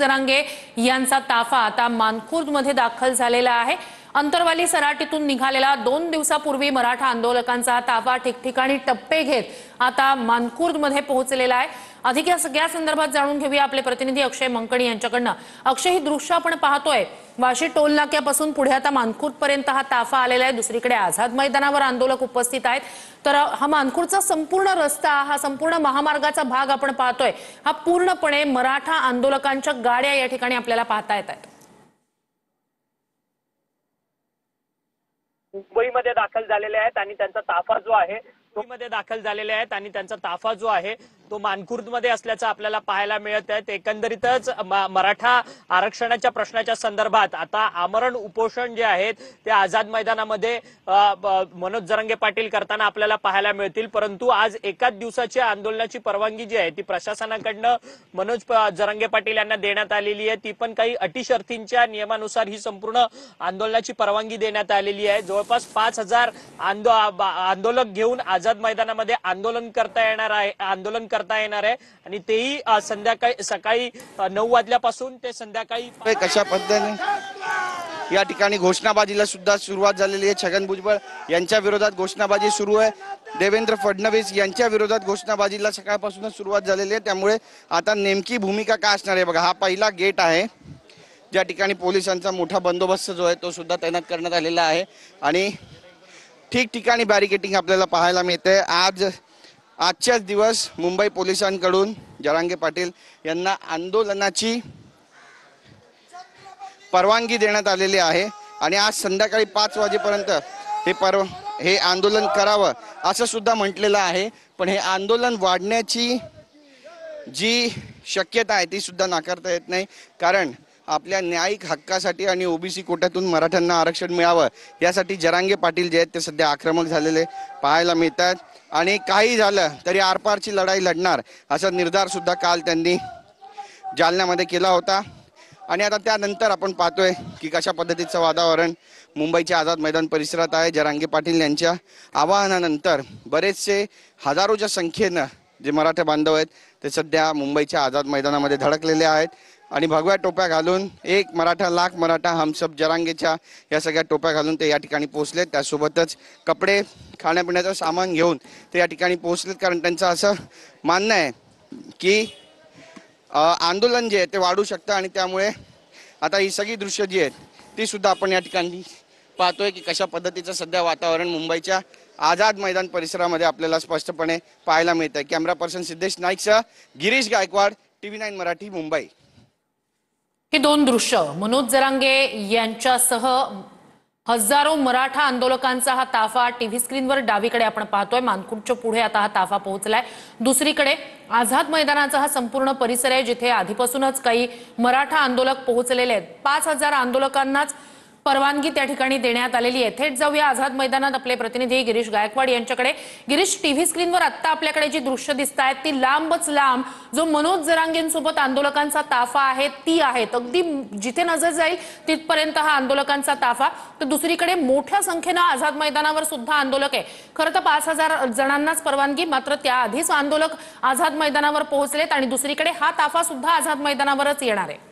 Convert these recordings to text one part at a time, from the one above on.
जरांगे यांचा ताफा आता मानखुर्दमध्ये दाखल झालेला आहे। अंतरवाली सराटीतून निघालेला 2 दिवसापूर्वी मराठा आंदोलकांचा ताफा ठिकठिकाणी टप्पे घेत आता मानखुर्दमध्ये पोहोचलेला आहे। अधिक या सगळ्या संदर्भात जाणून घेऊया आपले प्रतिनिधी अक्षय मंकणी यांच्याकडनं। अक्षय, ही दृश्य आपण पाहतोय वाशी टोल नाक्यापासून पुढे आता मानखुर्दपर्यंत हा ताफा आलेला आहे। दुसरीकडे आझाद मैदानावर आंदोलक उपस्थित आहेत। तर हा मानखुर्दचा संपूर्ण रस्ता, हा संपूर्ण महामार्गाचा भाग आपण पाहतोय, हा पूर्णपणे मराठा आंदोलकांच्या गाड्या या ठिकाणी आपल्याला पाहता येतात। मुंबईमध्ये दाखल झालेले आहेत आणि त्यांचा ताफा जो आहे मुंबईमध्ये दाखल झालेले आहेत आणि त्यांचा ताफा जो आहे तो मानखुर्दमध्ये असल्याचं आपल्याला पाहायला मिळत आहे। एकंदरीतच मराठा आरक्षणाच्या प्रश्नाच्या संदर्भात आता आमरण उपोषण जे आहेत ते आझाद मैदानामध्ये मनोज जरांगे पाटील करताना आपल्याला पाहायला मिळतील। परंतु आज एकाच दिवसाच्या आंदोलनाची परवानगी जी आहे ती प्रशासनाकडनं मनोज जरांगे पाटील यांना देण्यात आलेली आहे। ती पण काही अटी शर्तींच्या नियमानुसार ही संपूर्ण आंदोलनाची परवानगी देण्यात आलेली आहे। जवळपास 5000 आंदोलक घेऊन आझाद मैदानामध्ये आंदोलन करता येणार आहे आणि तेही संध्याकाळी सकाळी 9 वाजल्यापासून ते संध्याकाळी कशा पद्धतीने या ठिकाणी घोषणाबाजीला सुद्धा सुरुवात झालेली आहे। छगन भुजबळ यांच्या विरोधात घोषणाबाजी सुरू आहे। देवेंद्र फडणवीस यांच्या विरोधात घोषणाबाजीला सकाळपासूनच सुरुवात झालेली आहे। त्यामुळे आता नेमकी भूमिका काय असणार आहे बघा। हा पहिला गेट आहे ज्या ठिकाणी पोलिसांचा मोठा बंदोबस्त जो आहे तो सुद्धा तैनात करण्यात आलेला आहे आणि ठिकठिकाणी बॅरिकेडिंग आपल्याला पाहायला मिळते। आजच्याच दिवस मुंबई पोलिसांकडून जरांगे पाटील यांना आंदोलनाची परवानगी देण्यात आलेली आहे आणि आज संध्याकाळी 5 वाजेपर्यंत हे आंदोलन करावं असं सुद्धा म्हटलेलं आहे। पण हे आंदोलन वाढण्याची जी शक्यता आहे ती सुद्धा नाकारता येत नाही, कारण आपल्या न्यायिक हक्कासाठी आणि ओबीसी कोट्यातून मराठ्यांना आरक्षण मिळावं यासाठी जरांगे पाटील जे आहेत ते सध्या आक्रमक झालेले पाहायला मिळतात आणि काही झालं तरी आरपारची लढाई लढणार असा निर्धार सुद्धा काल त्यांनी जालन्यामध्ये केला होता। आणि आता त्यानंतर आपण पाहतोय की कशा पद्धतीचं वातावरण मुंबईच्या आझाद मैदान परिसरात आहे। जरांगे पाटील यांच्या आवाहनानंतर बरेचसे हजारोच्या संख्येनं जे मराठा बांधव आहेत ते सध्या मुंबईच्या आझाद मैदानामध्ये धडकलेले आहेत आणि भगव्या टोप्या घालून एक मराठा लाख मराठा हम सब जरांगेच्या या सगळ्या टोप्या घालून ते या ठिकाणी पोहोचलेत। त्यासोबतच कपडे, खाण्यापिण्याचं सामान घेऊन ते या ठिकाणी पोहोचलेत, कारण त्यांचं असं मानणं आहे की आंदोलन जे आहे ते वाढू शकतं आणि त्यामुळे आता ही सगळी दृश्य जी आहेत ती सुद्धा आपण या ठिकाणी पाहतोय की कशा पद्धतीचं सध्या वातावरण मुंबईच्या आझाद मैदान परिसरामध्ये आपल्याला स्पष्टपणे पाहायला मिळतंय। कॅमेरा पर्सन सिद्धेश नाईकसह गिरीश गायकवाड, TV9 मराठी, मुंबई। हे 2 दृश्य मनोज जरांगे यांच्यासह हजारो मराठा आंदोलकांचा हा ताफा टीव्ही स्क्रीनवर डावीकडे आपण पाहतोय। मानखुर्दच्या पुढे आता हा ताफा पोहोचलाय। दुसरीकडे आझाद मैदानाचा हा संपूर्ण परिसर आहे जिथे आधीपासूनच काही मराठा आंदोलक पोहोचलेले आहेत। 5000 आंदोलकांनाच परवानगी त्या ठिकाणी देण्यात आलेली आहे। थेट जाऊया आझाद मैदानात आपले प्रतिनिधी गिरीश गायकवाड यांच्याकडे। गिरीश, टीव्ही स्क्रीनवर आता आपल्याकडे जी दृश्य दिसत आहेत ती लांबच लांब जो मनोज जरांगेंसोबत आंदोलकांचा ताफा आहे ती आहेत, अगदी जिथे नजर जाईल तिथपर्यंत हा आंदोलकांचा ताफा। तर दुसरीकडे मोठ्या संख्येनं आझाद मैदानावर सुद्धा आंदोलक आहे। खरं तर 5000 जणांनाच परवानगी, मात्र त्याआधीच आंदोलक आझाद मैदानावर पोहोचलेत आणि दुसरीकडे हा ताफा सुद्धा आझाद मैदानावरच येणार आहे।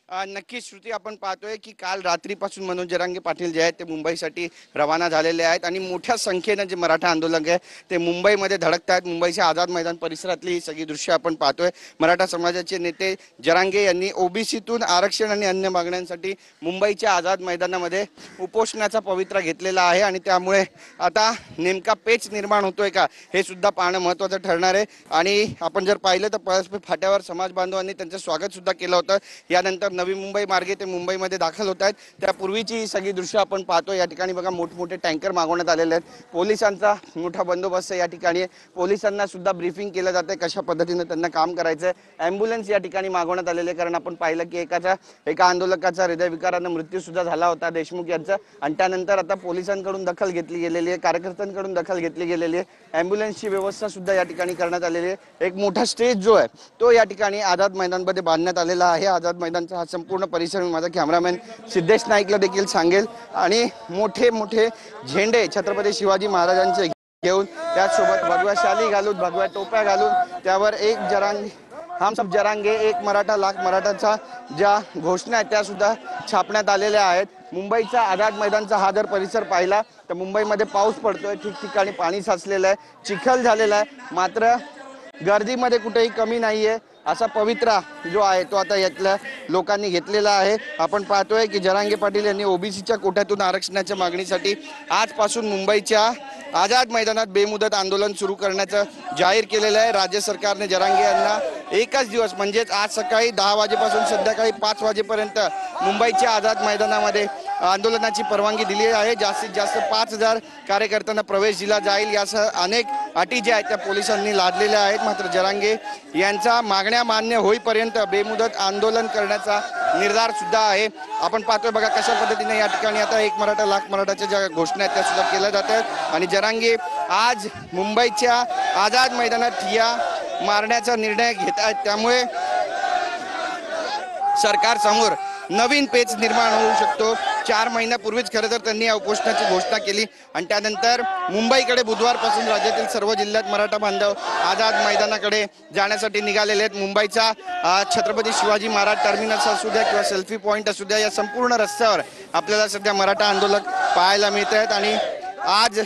नक्कीच श्रुती, आपण पाहतोय की काल रात्रीपासून मनोज जरांगे पाटील जे आहेत ते मुंबईसाठी रवाना झालेले आहेत आणि मोठ्या संख्येनं जे मराठा आंदोलक आहे ते मुंबईमध्ये धडकत आहेत। मुंबईच्या आझाद मैदान परिसरातली ही सगळी दृश्य आपण पाहतोय। मराठा समाजाचे नेते जरांगे यांनी ओबीसीतून आरक्षण आणि अन्य मागण्यांसाठी मुंबईच्या आझाद मैदानामध्ये उपोषणाचा पवित्रा घेतलेला आहे आणि त्यामुळे आता नेमका पेच निर्माण होतोय का हे सुद्धा पाहणं महत्त्वाचं ठरणार आहे। आणि आपण जर पाहिलं तर पळसपे फाट्यावर समाज बांधवांनी त्यांचं स्वागत सुद्धा केलं होतं। यानंतर नवी मुंबई मार्गे ते मुंबईमध्ये दाखल होत आहेत। त्यापूर्वीची सगळी दृश्य आपण पाहतो। या ठिकाणी बघा मोठमोठे टँकर मागवण्यात आलेले आहेत। पोलिसांचा मोठा बंदोबस्त या ठिकाणी आहे। पोलिसांना सुद्धा ब्रीफिंग केलं जाते कशा पद्धतीने त्यांना काम करायचं आहे। ॲम्ब्युलन्स या ठिकाणी मागवण्यात आलेले, कारण आपण पाहिलं की एका आंदोलकाचा हृदयविकारानं मृत्यू सुद्धा झाला होता, देशमुख यांचा, आणि त्यानंतर आता पोलिसांकडून दखल घेतली गेलेली आहे, कार्यकर्त्यांकडून दखल घेतली गेलेली आहे। ॲम्ब्युलन्सची व्यवस्था सुद्धा या ठिकाणी करण्यात आलेली आहे। एक मोठा स्टेज जो आहे तो या ठिकाणी आझाद मैदानमध्ये बांधण्यात आलेला आहे। आझाद मैदानचा संपूर्ण परिसर माझा कॅमेरामॅन सिद्धेश नाईकला देखील सांगेल आणि मोठे मोठे झेंडे छत्रपती शिवाजी महाराजांचे घेऊन त्याचसोबत भगव्या शाली घालून भगव्या टोप्या घालून त्यावर एक जरांगे हम सब जरांगे एक मराठा लाख मराठाचा ज्या घोषणा आहेत त्या सुद्धा छापण्यात आलेल्या आहेत। मुंबईचा आझाद मैदानचा हा जर परिसर पाहिला तर मुंबईमध्ये पाऊस पडतोय, ठिकठिकाणी पाणी साचलेलं आहे, चिखल झालेला आहे, मात्र गर्दीमध्ये कुठेही कमी नाहीये। असा पवित्रा जो आहे तो आता यातल्या लोकांनी घेतलेला आहे। आपण पाहतोय की जरांगे पाटील यांनी ओबीसीच्या कोट्यातून आरक्षणाच्या मागणीसाठी आजपासून मुंबईच्या आझाद मैदानात बेमुदत आंदोलन सुरू करण्याचं जाहीर केलेलं आहे। राज्य सरकारने जरांगे यांना एकच दिवस म्हणजेच आज सकाळी 10 वाजेपासून संध्याकाळी 5 वाजेपर्यंत मुंबईच्या आझाद मैदानामध्ये आंदोलनाची परवानगी दिली आहे। जास्तीत जास्त 5000 कार्यकर्त्यांना प्रवेश दिला जाईल यासह अनेक अटी ज्या आहेत त्या पोलिसांनी लादलेल्या आहेत। मात्र जरांगे यांचा मागण्या मान्य होईपर्यंत बेमुदत आंदोलन करण्याचा निर्धार सुद्धा आहे। आपण पाहतोय बघा कशा पद्धतीने या ठिकाणी आता एक मराठा लाख मराठाच्या ज्या घोषणा आहेत त्या सुद्धा केल्या जात आहेत आणि जरांगे आज मुंबईच्या आझाद मैदानात ठिय्या मारण्याचा निर्णय घेत आहेत। त्यामुळे सरकार समोर नवीन पेच निर्माण होऊ शकतो। 4 महिन्यापूर्वीच खरं तर त्यांनी या उपोषणाची घोषणा केली आणि त्यानंतर मुंबईकडे बुधवारपासून राज्यातील सर्व जिल्ह्यात मराठा बांधव आझाद मैदानाकडे जाण्यासाठी निघालेले आहेत। मुंबईचा छत्रपती शिवाजी महाराज टर्मिनस असू द्या किंवा सेल्फी पॉइंट असू द्या, या संपूर्ण रस्त्यावर आपल्याला सध्या मराठा आंदोलक पाहायला मिळत आहेत आणि आज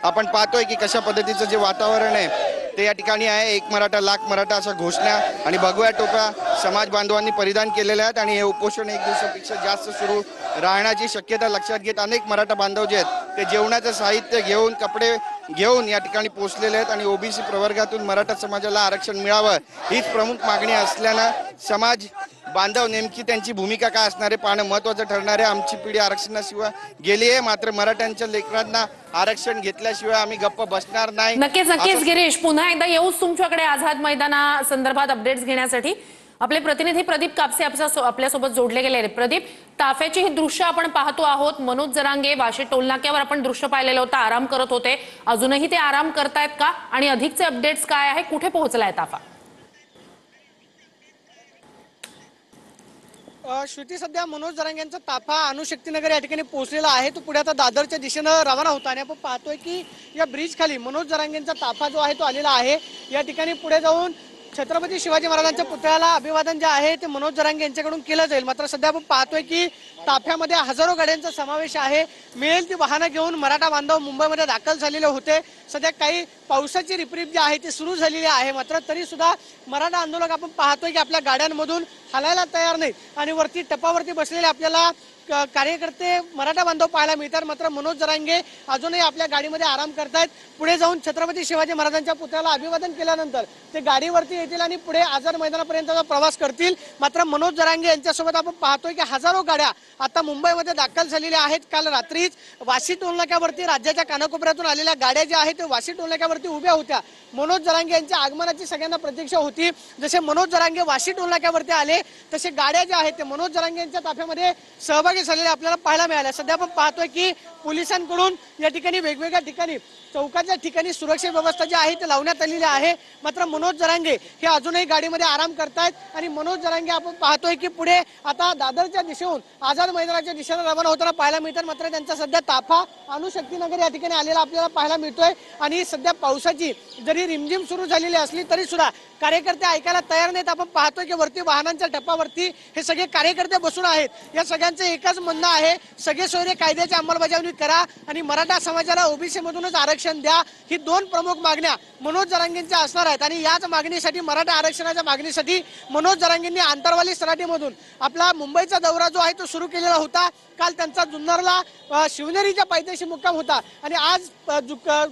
आपण पाहतोय की कशा पद्धतीचं जे वातावरण आहे ते या ठिकाणी आहे। एक मराठा लाख मराठा अशा घोषणा आणि भगव्या टोप्या समाज बांधवांनी परिधान केलेल्या आहेत आणि हे उपोषण 1 दिवसापेक्षा जास्त सुरू राहण्याची शक्यता लक्षात घेत अनेक मराठा बांधव जे आहेत ते जेवणाचं साहित्य घेऊन कपडे घेऊन या ठिकाणी पोहोचलेले आहेत आणि ओबीसी प्रवर्गातून मराठा समाजाला आरक्षण मिळावं हीच प्रमुख मागणी असल्यानं समाज बांधव नेमकी त्यांची भूमिका काय असणारे पाहणं महत्त्वाचं ठरणार आहे। आमची पिढी आरक्षणाशिवाय गेली आहे, मात्र मराठ्यांच्या लेकरांना आरक्षण घेतल्याशिवाय आम्ही गप्प बसणार नाही। नक्कीच गिरीश, पुन्हा एकदा येऊच तुमच्याकडे आझाद मैदाना संदर्भात अपडेट्स घेण्यासाठी आपले प्रतिनिधी प्रदीप कापसे आपल्यासोबत जोडले गेले आहेत। प्रदीप, ताफ्याची ही दृश्य आपण पाहतो आहोत। मनोज जरांगे वाशी टोलनाक्यावर आपण दृश्य पाहिलेलं होतं, आराम करत होते, अजूनही ते आराम करतायत का आणि अधिकचे अपडेट्स काय आहे, कुठे पोहोचलाय ताफा? श्रुती, सध्या मनोज जरांगे यांचा ताफा अणुशक्तीनगर या ठिकाणी पोहोचलेला आहे। तो पुढे आता दादरच्या दिशेनं रवाना होता आणि आपण पाहतोय की या ब्रिज खाली मनोज जरांगेंचा ताफा जो आहे तो आलेला आहे। या ठिकाणी पुढे जाऊन छत्रपती शिवाजी महाराजांच्या पुतळ्याला अभिवादन जे आहे ते मनोज जरांगे यांच्याकडून केलं जाईल। मात्र सध्या आपण पाहतोय की ताफ्यामध्ये हजारो गाड्यांचा समावेश आहे। मिळेल ती वाहनं घेऊन मराठा बांधव मुंबईमध्ये दाखल झालेले होते। सध्या काही पावसाची रिपरिप जी आहे ती सुरू झालेली आहे, मात्र तरी सुद्धा मराठा आंदोलक आपण पाहतोय की आपल्या गाड्यांमधून हलायला तयार नाही आणि वरती टपावरती बसलेले आपल्याला कार्यकर्ते मराठा बांधव पाहायला मिळतात। मात्र मनोज जरांगे अजूनही आपल्या गाडीमध्ये आराम करतायत। पुढे जाऊन छत्रपती शिवाजी महाराजांच्या पुतळ्याला अभिवादन केल्यानंतर ते गाडीवरती येतील आणि पुढे आझाद मैदानापर्यंतचा प्रवास करतील। मात्र मनोज जरांगे यांच्यासोबत आपण पाहतोय की हजारो गाड्या आता मुंबईमध्ये दाखल झालेल्या आहेत। काल रात्रीच वाशी टोलनाक्यावरती राज्याच्या कानाकोपऱ्यातून आलेल्या गाड्या ज्या आहेत ते वाशी टोलनाक्यावरती उभ्या होत्या। मनोज जरांगे यांच्या आगमनाची सगळ्यांना प्रतीक्षा होती। जसे मनोज जरांगे वाशी टोलनाक्यावरती आले तसे गाड्या ज्या आहेत ते मनोज जरांगे यांच्या ताफ्यामध्ये सहभागी झालेले आपल्याला पाहायला मिळाले। सध्या आपण पाहतोय की पोलिसांकडून या ठिकाणी वेगवेगळ्या ठिकाणी चौकाच्या ठिकाणी सुरक्षा व्यवस्था जी आहे ती लावण्यात आलेली आहे। मात्र मनोज जरांगे हे अजूनही गाडीमध्ये आराम करतायत आणि मनोज जरांगे आपण पाहतोय की पुढे आता दादरच्या दिशेहून आझाद मैदानाच्या दिशेने रवाना होताना पाहायला मिळतात। मात्र त्यांचा सध्या ताफा अणुशक्तीनगर या ठिकाणी आलेला आपल्याला पाहायला मिळतोय आणि सध्या पावसाची जरी रिमझिम सुरू झालेली असली तरी सुद्धा कार्यकर्ते ऐकायला तयार नाहीत। आपण पाहतोय की वरती वाहनांच्या टप्पावरती हे सगळे कार्यकर्ते बसून आहेत। या सगळ्यांचं एकच म्हणणं आहे, सगळे सोयरे कायद्याची अंमलबजावणी करा आणि मराठा समाजाला ओबीसी मधूनच आरक्षण द्या। ही 2 प्रमुख मागण्या मनोज जरांगेंच्या असणार आहेत आणि याच मागणीसाठी, मराठा आरक्षणाच्या मागणीसाठी मनोज जरांगेंनी आंतरवाली सराटीमधून आपला मुंबईचा दौरा जो आहे तो सुरू केलेला होता। काल त्यांचा जुन्नरला शिवनेरीच्या पायथ्याशी मुक्काम होता आणि आज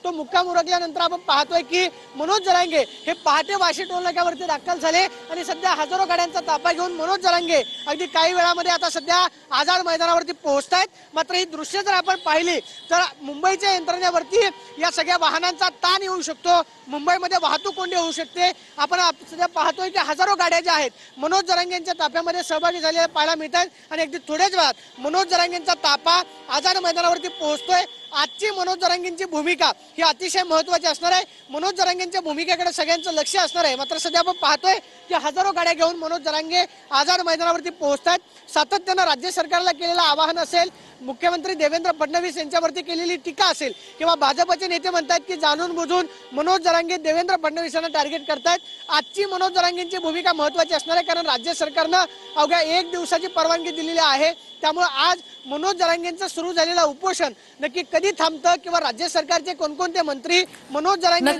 तो मुक्काम उरकल्यानंतर आपण पाहतोय की मनोज जरांगे हे पहाटे वाशी टोलनाक्यावरती दाखल झाले आणि सध्या हजारो गाड्यांचा ताफा घेऊन मनोज जरांगे अगदी काही वेळामध्ये आता सध्या आझाद मैदानावरती पोहोचतायत। मात्र ही दृश्य जर आपण पाहिली तर मुंबईच्या यंत्रणेवरती या सगळ्या वाहनांचा ताण येऊ शकतो, मुंबईमध्ये वाहतूक कोंडी होऊ शकते। आपण सध्या पाहतोय की हजारो गाड्या ज्या आहेत मनोज जरांगे यांच्या ताफ्यामध्ये सहभागी झालेल्या पाहायला मिळतात आणि अगदी थोड्याच वेळात मनोज जरांगे यांचा ताफा आझाद मैदानावरती पोहोचतोय। आजची मनोज जरांगेंची भूमिका ही अतिशय महत्वाची असणार आहे. मनोज जरांगेंच्या भूमिकेकडे सगळ्यांचं लक्ष असणार आहे. मात्र सध्या आपण पाहतोय की हजारो गाड्या घेऊन मनोज जरांगे आझाद मैदानावरती पोहोचतात. सातत्यानं राज्य सरकारला केलेलं आवाहन असेल, मुख्यमंत्री देवेंद्र फडणवीस यांच्यावरती केलेली टीका असेल किंवा भाजपचे नेते म्हणतात की जाणून बुजून मनोज जरांगे देवेंद्र फडणवीसांना टार्गेट करतायत. आजची मनोज जरांगेंची भूमिका महत्वाची असणार आहे, कारण राज्य सरकारनं अवघ्या 1 दिवसाची परवानगी दिलेली आहे. त्यामुळे आज मनोज जरांगेंचं सुरू झालेलं उपोषण नक्की कधी थांबतं किंवा राज्य सरकारचे कोणकोणते मंत्री मनोज जरांगे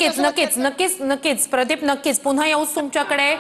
नक्कीच प्रदीप, नक्कीच पुन्हा येऊच तुमच्याकडे.